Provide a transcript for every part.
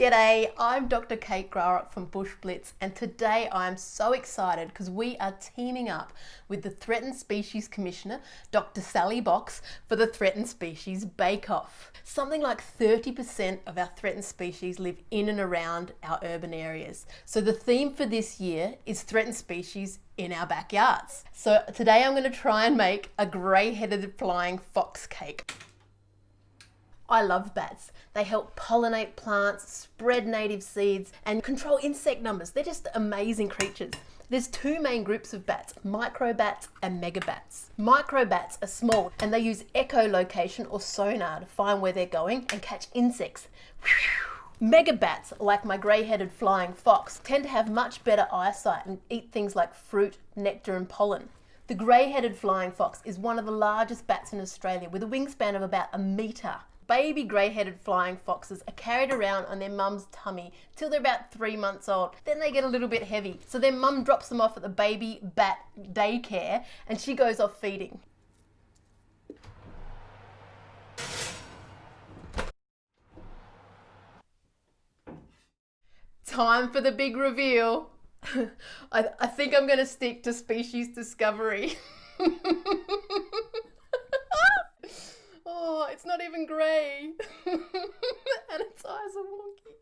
G'day, I'm Dr. Kate Graurock from Bush Blitz, and today I'm so excited because we are teaming up with the Threatened Species Commissioner, Dr. Sally Box, for the Threatened Species Bake Off. Something like 30% of our threatened species live in and around our urban areas. So the theme for this year is threatened species in our backyards. So today I'm going to try and make a grey-headed flying fox cake. I love bats. They help pollinate plants, spread native seeds, and control insect numbers. They're just amazing creatures. There's two main groups of bats, microbats and megabats. Microbats are small and they use echolocation or sonar to find where they're going and catch insects. Megabats, like my grey-headed flying fox, tend to have much better eyesight and eat things like fruit, nectar and pollen. The grey-headed flying fox is one of the largest bats in Australia with a wingspan of about 1 metre. Baby grey-headed flying foxes are carried around on their mum's tummy till they're about 3 months old. Then they get a little bit heavy. So their mum drops them off at the baby bat daycare and she goes off feeding. Time for the big reveal. I think I'm going to stick to species discovery. Oh, it's not even grey. And its eyes are wonky.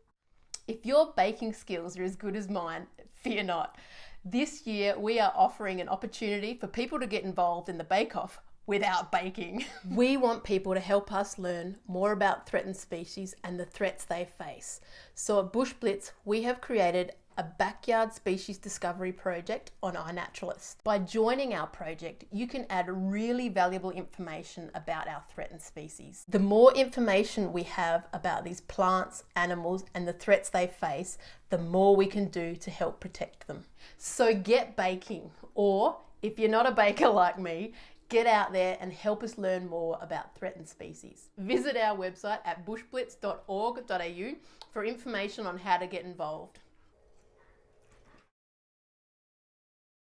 If your baking skills are as good as mine, fear not. This year we are offering an opportunity for people to get involved in the bake-off without baking. We want people to help us learn more about threatened species and the threats they face. So at Bush Blitz, we have created a backyard species discovery project on iNaturalist. By joining our project, you can add really valuable information about our threatened species. The more information we have about these plants, animals, and the threats they face, the more we can do to help protect them. So get baking, or if you're not a baker like me, get out there and help us learn more about threatened species. Visit our website at bushblitz.org.au for information on how to get involved.